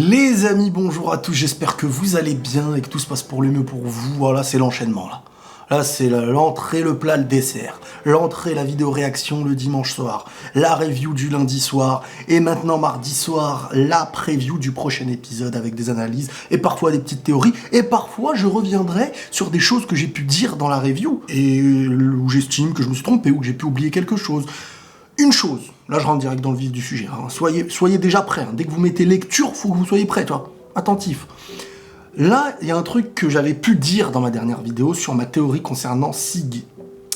Les amis, bonjour à tous, j'espère que vous allez bien et que tout se passe pour le mieux pour vous. Voilà, c'est l'enchaînement là. Là, c'est l'entrée, le plat, le dessert. L'entrée, la vidéo réaction le dimanche soir. La review du lundi soir. Et maintenant, mardi soir, la preview du prochain épisode avec des analyses et parfois des petites théories. Et parfois, je reviendrai sur des choses que j'ai pu dire dans la review et où j'estime que je me suis trompé ou que j'ai pu oublier quelque chose. Une chose, là je rentre direct dans le vif du sujet, hein. Soyez déjà prêts, hein. Dès que vous mettez lecture, faut que vous soyez prêts, toi, attentif. Là, il y a un truc que j'avais pu dire dans ma dernière vidéo sur ma théorie concernant Sig,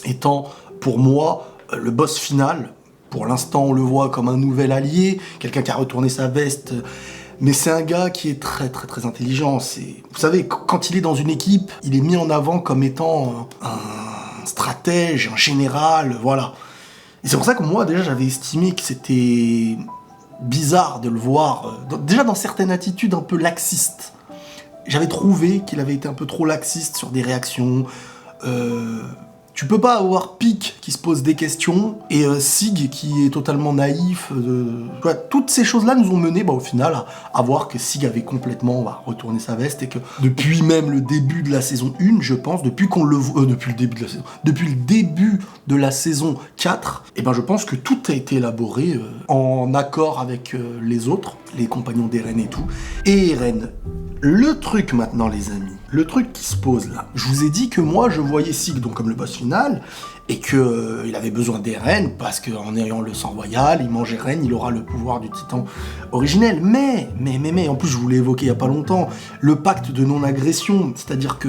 étant pour moi le boss final. Pour l'instant, on le voit comme un nouvel allié, quelqu'un qui a retourné sa veste, mais c'est un gars qui est très intelligent. Vous savez, quand il est dans une équipe, il est mis en avant comme étant un stratège, un général, voilà. Et c'est pour ça que moi, déjà, j'avais estimé que c'était bizarre de le voir, déjà dans certaines attitudes un peu laxistes. J'avais trouvé qu'il avait été un peu trop laxiste sur des réactions. Tu peux pas avoir Pic qui se pose des questions et Sig qui est totalement naïf. Toutes ces choses-là nous ont mené au final à voir que Sig avait complètement retourné sa veste et que depuis même le début de la saison 1, je pense, depuis le début de la saison 4, je pense que tout a été élaboré en accord avec les autres, les compagnons d'Eren et tout. Et Eren, le truc maintenant les amis, le truc qui se pose là, je vous ai dit que moi je voyais Sig donc comme le boss final et que il avait besoin d'Eren parce qu'en ayant le sang royal, il mange Eren, il aura le pouvoir du titan originel. Mais, en plus je vous l'ai évoqué il y a pas longtemps, le pacte de non-agression, c'est-à-dire que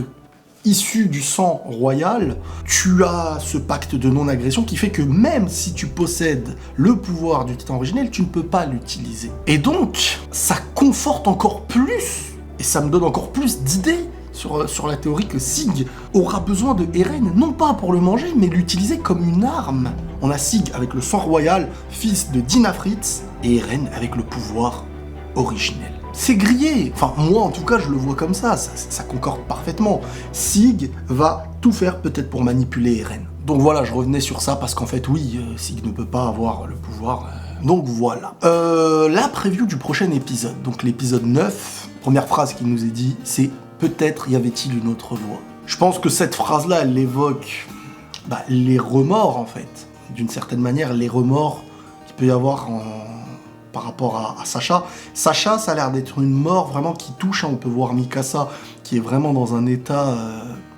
issu du sang royal, tu as ce pacte de non-agression qui fait que même si tu possèdes le pouvoir du titan originel, tu ne peux pas l'utiliser. Et donc, ça conforte encore plus, et ça me donne encore plus d'idées sur la théorie que Sig aura besoin de Eren, non pas pour le manger, mais l'utiliser comme une arme. On a Sig avec le sang royal, fils de Dina Fritz, et Eren avec le pouvoir originel. C'est grillé, enfin moi en tout cas je le vois comme ça concorde parfaitement. Sig va tout faire peut-être pour manipuler Eren. Donc voilà, je revenais sur ça parce qu'en fait oui, Sig ne peut pas avoir le pouvoir, donc voilà. La preview du prochain épisode, donc l'épisode 9, première phrase qu'il nous est dit, c'est « Peut-être y avait-il une autre voie ». Je pense que cette phrase-là, elle évoque les remords en fait, d'une certaine manière, les remords qu'il peut y avoir par rapport à Sacha. Sacha, ça a l'air d'être une mort vraiment qui touche, on peut voir Mikasa qui est vraiment dans un état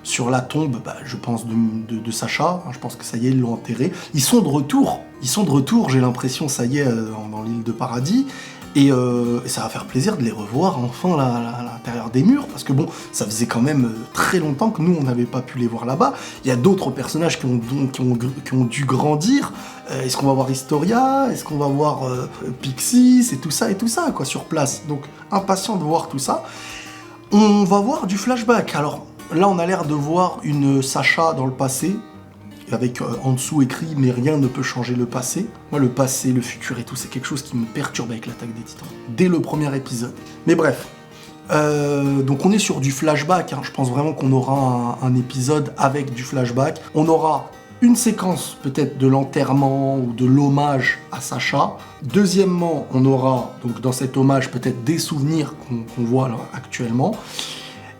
sur la tombe, je pense, de Sacha. Je pense que ça y est, ils l'ont enterré. Ils sont de retour, j'ai l'impression, ça y est, dans l'île de Paradis. Et ça va faire plaisir de les revoir enfin à l'intérieur des murs, parce que bon, ça faisait quand même très longtemps que nous, on n'avait pas pu les voir là-bas. Il y a d'autres personnages qui ont dû grandir. Est-ce qu'on va voir Historia? Est-ce qu'on va voir Pixis et tout ça, quoi, sur place? Donc, impatient de voir tout ça. On va voir du flashback. Alors, là, on a l'air de voir une Sacha dans le passé, avec en dessous écrit « Mais rien ne peut changer le passé ». Moi, le passé, le futur et tout, c'est quelque chose qui me perturbe avec l'attaque des titans, dès le premier épisode. Mais bref, donc on est sur du flashback, je pense vraiment qu'on aura un épisode avec du flashback. On aura une séquence peut-être de l'enterrement ou de l'hommage à Sacha. Deuxièmement, on aura donc dans cet hommage peut-être des souvenirs qu'on voit là, actuellement.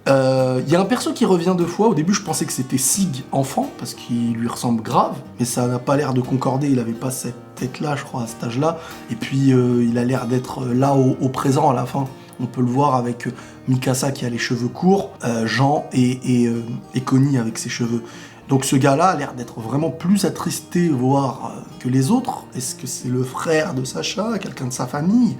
Il y a un perso qui revient 2 fois. Au début, je pensais que c'était Sig enfant, parce qu'il lui ressemble grave, mais ça n'a pas l'air de concorder. Il avait pas cette tête-là, je crois, à cet âge-là. Et puis, il a l'air d'être là au présent, à la fin. On peut le voir avec Mikasa qui a les cheveux courts, Jean et Connie avec ses cheveux. Donc ce gars-là a l'air d'être vraiment plus attristé, voire que les autres. Est-ce que c'est le frère de Sacha, quelqu'un de sa famille?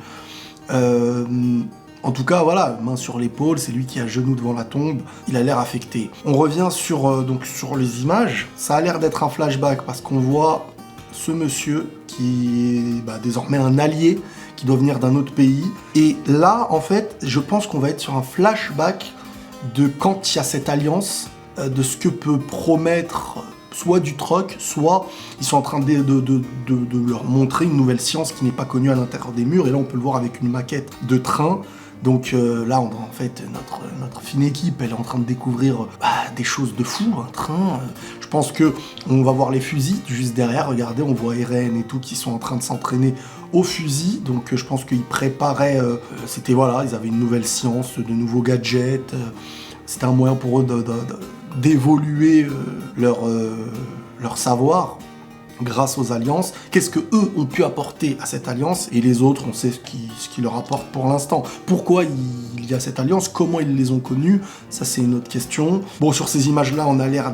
En tout cas, voilà, main sur l'épaule, c'est lui qui a genou devant la tombe, il a l'air affecté. On revient sur les images, ça a l'air d'être un flashback parce qu'on voit ce monsieur qui est désormais un allié, qui doit venir d'un autre pays. Et là, en fait, je pense qu'on va être sur un flashback de quand il y a cette alliance, de ce que peut promettre soit du troc, soit ils sont en train de leur montrer une nouvelle science qui n'est pas connue à l'intérieur des murs. Et là, on peut le voir avec une maquette de train. Donc là, en fait, notre fine équipe, elle est en train de découvrir des choses de fou, un train. Je pense que on va voir les fusils juste derrière. Regardez, on voit Eren et tout qui sont en train de s'entraîner au fusil, donc je pense qu'ils préparaient, c'était voilà, ils avaient une nouvelle science, de nouveaux gadgets, c'était un moyen pour eux d'évoluer leur savoir grâce aux alliances. Qu'est-ce que eux ont pu apporter à cette alliance, et les autres, on sait ce qui leur apporte pour l'instant. Pourquoi il y a cette alliance, comment ils les ont connus, ça c'est une autre question. Bon, sur ces images-là, on a l'air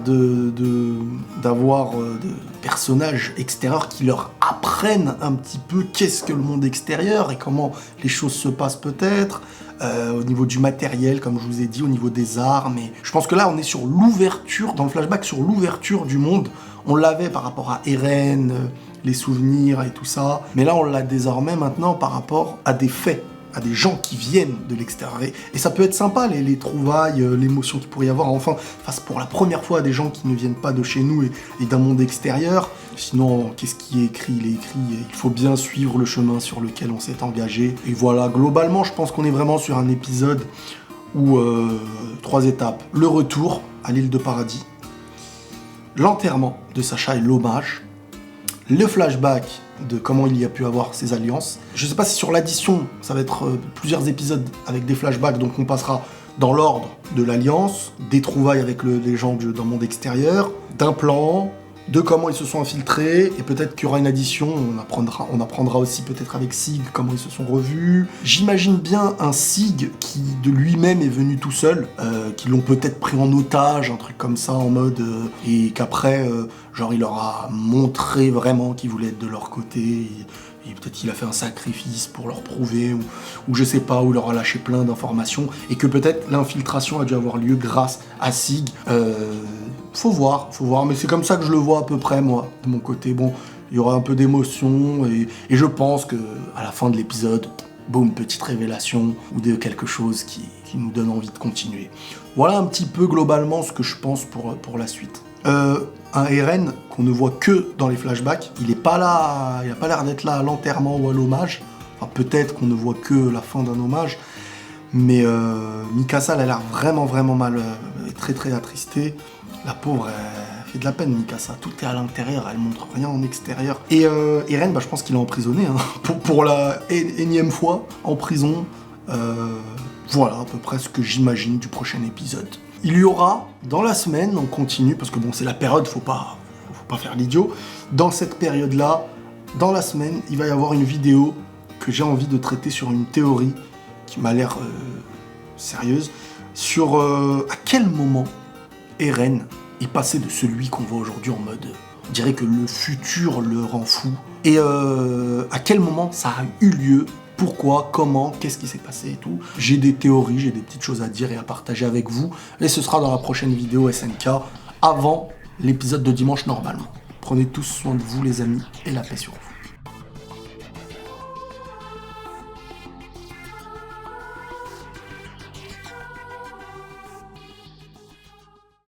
d'avoir de personnages extérieurs qui leur apprennent un petit peu qu'est-ce que le monde extérieur et comment les choses se passent peut-être. Au niveau du matériel, comme je vous ai dit, au niveau des armes. Et je pense que là, on est sur l'ouverture, dans le flashback, sur l'ouverture du monde. On l'avait par rapport à Eren, les souvenirs et tout ça. Mais là, on l'a désormais maintenant par rapport à des faits, à des gens qui viennent de l'extérieur. Et ça peut être sympa, les trouvailles, l'émotion qu'il pourrait y avoir. Enfin, face pour la première fois à des gens qui ne viennent pas de chez nous et d'un monde extérieur. Sinon, qu'est-ce qui est écrit? Il est écrit, il faut bien suivre le chemin sur lequel on s'est engagé. Et voilà, globalement, je pense qu'on est vraiment sur un épisode où 3 étapes. Le retour à l'île de Paradis, l'enterrement de Sacha et l'hommage, le flashback de comment il y a pu avoir ces alliances. Je sais pas si sur l'addition, ça va être plusieurs épisodes avec des flashbacks, donc on passera dans l'ordre de l'alliance, des trouvailles avec les gens d'un monde extérieur, d'un plan, de comment ils se sont infiltrés, et peut-être qu'il y aura une addition, on apprendra aussi peut-être avec Sig comment ils se sont revus. J'imagine bien un Sig qui de lui-même est venu tout seul, qui l'ont peut-être pris en otage, un truc comme ça, en mode... et qu'après, genre il leur a montré vraiment qu'il voulait être de leur côté, et peut-être qu'il a fait un sacrifice pour leur prouver, ou je sais pas, ou il leur a lâché plein d'informations, et que peut-être l'infiltration a dû avoir lieu grâce à Sig. Faut voir, mais c'est comme ça que je le vois à peu près, moi, de mon côté. Bon, il y aura un peu d'émotion, et je pense que à la fin de l'épisode, boum, petite révélation, ou de quelque chose qui nous donne envie de continuer. Voilà un petit peu globalement ce que je pense pour la suite. Un Eren qu'on ne voit que dans les flashbacks, il est pas là, il a pas l'air d'être là à l'enterrement ou à l'hommage. Enfin, peut-être qu'on ne voit que la fin d'un hommage, mais Mikasa, elle a l'air vraiment mal, très très attristée. La pauvre, elle fait de la peine, Mikasa. Tout est à l'intérieur, elle montre rien en extérieur. Et Eren, je pense qu'il est emprisonné, hein, pour la énième fois, en prison. Voilà à peu près ce que j'imagine du prochain épisode. Il y aura, dans la semaine, on continue, parce que bon, c'est la période, faut pas faire l'idiot. Dans cette période-là, dans la semaine, il va y avoir une vidéo que j'ai envie de traiter sur une théorie qui m'a l'air sérieuse, sur à quel moment Eren est passé de celui qu'on voit aujourd'hui en mode, on dirait que le futur le rend fou, et à quel moment ça a eu lieu, pourquoi, comment, qu'est-ce qui s'est passé et tout. J'ai des théories, j'ai des petites choses à dire et à partager avec vous, et ce sera dans la prochaine vidéo SNK, avant l'épisode de dimanche normalement. Prenez tous soin de vous les amis, et la paix sur vous.